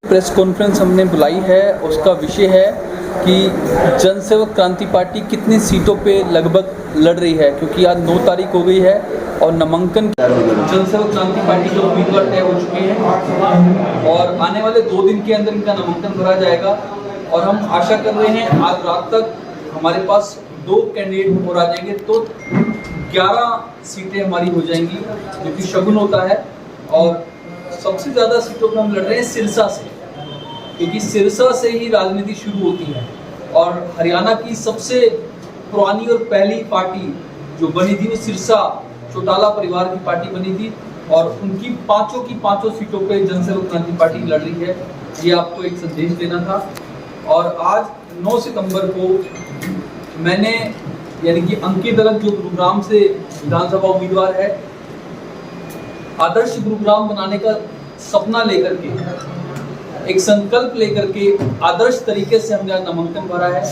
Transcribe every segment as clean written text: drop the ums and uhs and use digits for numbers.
Press conference हमने बुलाई है, उसका विषय है कि जनसेवक क्रांति पार्टी कितनी सीटों पे लगभग लड़ रही है, क्योंकि आज 9 तारीख हो गई है और नामांकन जनसेवक क्रांति पार्टी के उम्मीदवार तय हो चुके हैं और आने वाले 2 दिन के अंदर इनका नामांकन भरा जाएगा। और हम आशा कर रहे हैं आज रात तक हमारे पास 2 कैंडिडेट और आ जाएंगे तो 11 सीटें हमारी हो जाएंगी, जो कि शगुन होता है। और सबसे ज़्यादा सीटों पर हम लड़ रहे हैं सिरसा से, क्योंकि सिरसा से ही राजनीति शुरू होती है और हरियाणा की सबसे पुरानी और पहली पार्टी जो बनी थी वो सिरसा चौटाला परिवार की पार्टी बनी थी और उनकी पांचों की पांचों सीटों पे जनसेवक क्रांति पार्टी लड़ रही है। ये आपको एक संदेश देना था। और आज 9 सितंबर को मैंने यानी कि अंकित दलत जो गुरुग्राम से विधानसभा उम्मीदवार है, आदर्श गुरुग्राम बनाने का सपना लेकर के, एक संकल्प लेकर के आदर्श तरीके से हमने नामांकन भरा है।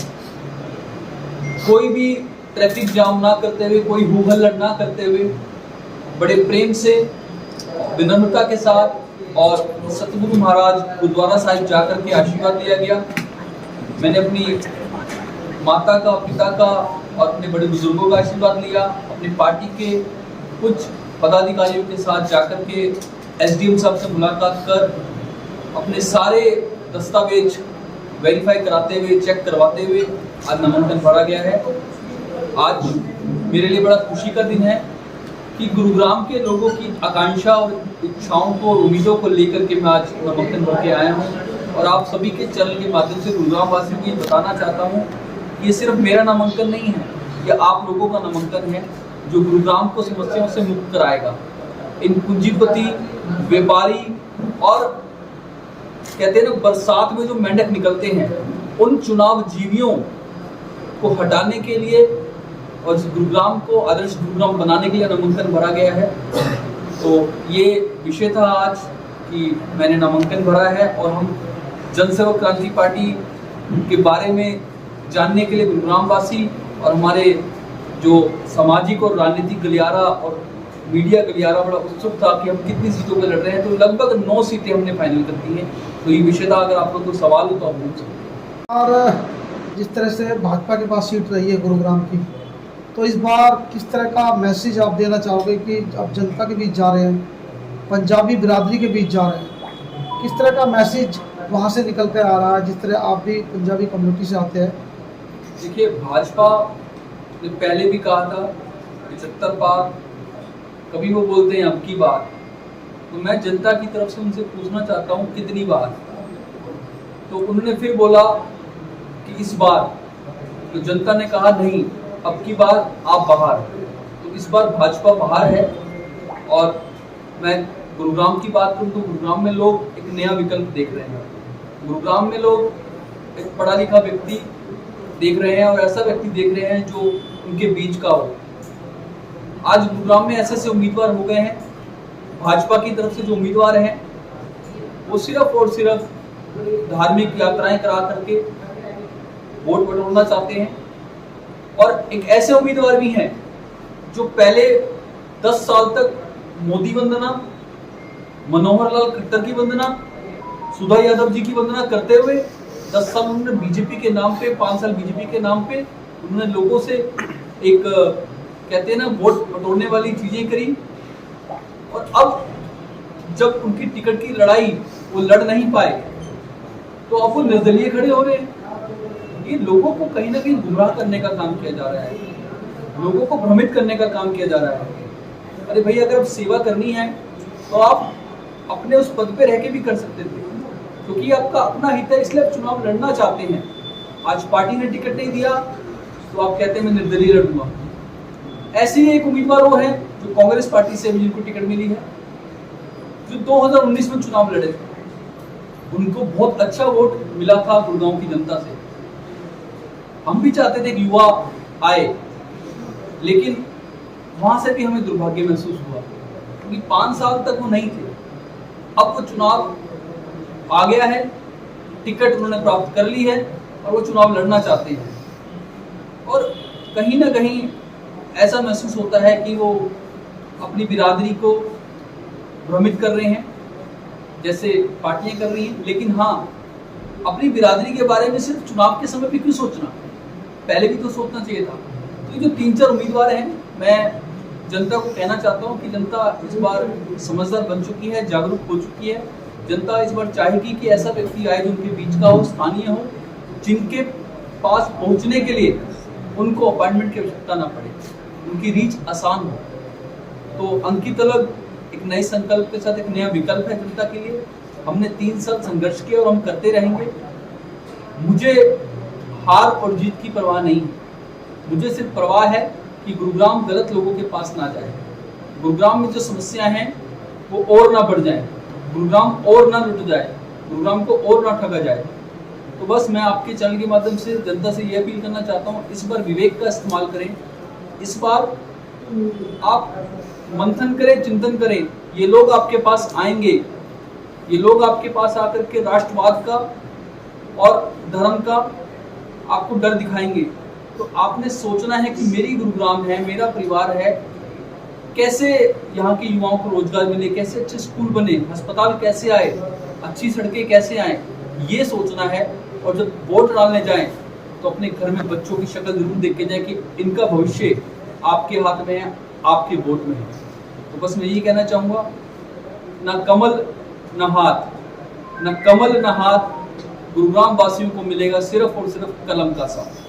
कोई भी ट्रैफिक जाम ना करते हुए, कोई हो हल्ला ना करते हुए, बड़े प्रेम से, विनम्रता के साथ और सतगुरु महाराज गुरुद्वारा साहिब जाकर के आशीर्वाद लिया गया। मैंने अपनी माता का, पिता का और अपने बड़े बुजुर्गों का आशीर्वाद लिया। अपनी पार्टी के कुछ पदाधिकारियों के साथ जाकर के एसडीएम साहब से मुलाकात कर अपने सारे दस्तावेज वेरीफाई कराते हुए, चेक करवाते हुए आज नामांकन भरा गया है। आज मेरे लिए बड़ा खुशी का दिन है कि गुरुग्राम के लोगों की आकांक्षा और इच्छाओं को और उम्मीदों को लेकर के मैं आज नामांकन भर के आया हूँ। और आप सभी के चैनल के माध्यम से गुरुग्राम वासियों को ये बताना चाहता हूँ कि ये सिर्फ मेरा नामांकन नहीं है, ये आप लोगों का नामांकन है जो गुरुग्राम को समस्याओं से मुक्त कराएगा। इन पूंजीपति, व्यापारी और कहते हैं ना बरसात में जो मेंढक निकलते हैं, उन चुनाव जीवियों को हटाने के लिए और गुरुग्राम को आदर्श गुरुग्राम बनाने के लिए नामांकन भरा गया है। तो ये विषय था आज कि मैंने नामांकन भरा है और हम जनसेवक क्रांति पार्टी के बारे में जानने के लिए गुरुग्राम वासी और हमारे जो सामाजिक और राजनीतिक गलियारा और मीडिया गलियारा बड़ा उत्सुक था कि हम कितनी सीटों पर लड़ रहे हैं। तो लगभग 9 सीटें हमने फाइनल कर दी हैं। तो ये विषय था, अगर आप लोग को सवाल हो तो आप पूछ सकते हैं। और जिस तरह से भाजपा के पास सीट रही है गुरुग्राम की, तो इस बार किस तरह का मैसेज आप देना चाहोगे कि आप जनता के बीच जा रहे हैं, पंजाबी बिरादरी के बीच जा रहे हैं, किस तरह का मैसेज वहाँ से निकल कर आ रहा है, जिस तरह आप भी पंजाबी कम्युनिटी से आते हैं? देखिए, भाजपा ने पहले भी कहा था 75 पार, कभी वो बोलते हैं अब की बार। तो मैं जनता की तरफ से उनसे पूछना चाहता हूँ कितनी बार। तो उन्होंने फिर बोला कि इस बार। तो जनता ने कहा नहीं, अब की बार आप बाहर। तो इस बार भाजपा बाहर है। और मैं गुरुग्राम की बात करूँ तो गुरुग्राम में लोग एक नया विकल्प देख रहे हैं। गुरुग्राम में लोग एक पढ़ा लिखा व्यक्ति देख रहे हैं और ऐसा व्यक्ति देख रहे हैं जो उनके बीच का हो। आज गुरुग्राम में ऐसे उम्मीदवार हो गए हैं, भाजपा की तरफ से जो उम्मीदवार हैं वो सिर्फ और सिर्फ धार्मिक यात्राएं करा करके वोट बटोरना चाहते हैं। और एक ऐसे उम्मीदवार भी हैं जो पहले 10 साल तक मोदी वंदना, मनोहर लाल खट्टर की वंदना, सुधा यादव जी की वंदना करते हुए 10 साल उन्होंने बीजेपी के नाम पे, 5 साल बीजेपी के नाम पे उन्होंने लोगों से एक कहते हैं ना वोट बटोरने वाली चीजें करी। और अब जब उनकी टिकट की लड़ाई वो लड़ नहीं पाए तो अब वो निर्दलीय खड़े हो रहे हैं। ये लोगों को कहीं ना कहीं गुमराह करने का काम किया जा रहा है, लोगों को भ्रमित करने का काम किया जा रहा है। अरे भाई, अगर आप सेवा करनी है तो आप अपने उस पद पे रह के भी कर सकते थे, क्योंकि आपका अपना हित है, इसलिए आप चुनाव लड़ना चाहते हैं। आज पार्टी ने टिकट नहीं दिया तो आप कहते हैं मैं निर्दलीय लड़ूंगा। ऐसे ही एक उम्मीदवार वो है जो कांग्रेस पार्टी से जिनको टिकट मिली है, जो 2019 में चुनाव लड़े थे। उनको बहुत अच्छा वोट मिला था गुड़गांव की जनता से। हम भी चाहते थे कि युवा आए, लेकिन वहां से भी हमें दुर्भाग्य महसूस हुआ क्योंकि 5 साल तक वो नहीं थे। अब वो चुनाव आ गया है, टिकट उन्होंने प्राप्त कर ली है और वो चुनाव लड़ना चाहते हैं। और कहीं ना कहीं ऐसा महसूस होता है कि वो अपनी बिरादरी को भ्रमित कर रहे हैं। जैसे पार्टियां कर रही हैं, लेकिन हाँ, अपनी बिरादरी के बारे में सिर्फ चुनाव के समय पे क्यों सोचना, पहले भी तो सोचना चाहिए था। तो ये जो 3-4 उम्मीदवार हैं, मैं जनता को कहना चाहता हूँ कि जनता इस बार समझदार बन चुकी है, जागरूक हो चुकी है। जनता इस बार चाहेगी कि ऐसा व्यक्ति आए जो उनके बीच का हो, स्थानीय हो, जिनके पास पहुँचने के लिए उनको अपॉइंटमेंट की आवश्यकता ना पड़े, उनकी रीच आसान हो। तो अंकित अलग एक नए संकल्प के साथ एक नया विकल्प है जनता के लिए। हमने 3 साल संघर्ष किया और हम करते रहेंगे। मुझे हार और जीत की परवाह नहीं है, मुझे सिर्फ परवाह है कि गुरुग्राम गलत लोगों के पास ना जाए, गुरुग्राम में जो समस्याएं हैं वो और ना बढ़ जाए, गुरुग्राम और ना लुट जाए, गुरुग्राम को और ना ठगा जाए। तो बस मैं आपके चैनल के माध्यम से जनता से ये अपील करना चाहता हूँ, इस बार विवेक का इस्तेमाल करें, इस बार आप मंथन करें, चिंतन करें। ये लोग आपके पास आएंगे, ये लोग आपके पास आकर के राष्ट्रवाद का और धर्म का आपको डर दिखाएंगे। तो आपने सोचना है कि मेरी गुरुग्राम है, मेरा परिवार है, कैसे यहाँ के युवाओं को रोजगार मिले, कैसे अच्छे स्कूल बने, अस्पताल कैसे आए, अच्छी सड़कें कैसे आए, ये सोचना है। और जब वोट डालने जाएं तो अपने घर में बच्चों की शक्ल जरूर देख के जाएं कि इनका भविष्य आपके हाथ में है, आपके वोट में है। तो बस मैं यही कहना चाहूँगा, ना कमल ना हाथ, ना कमल ना हाथ, गुरुग्राम वासियों को मिलेगा सिर्फ और सिर्फ कलम का साथ।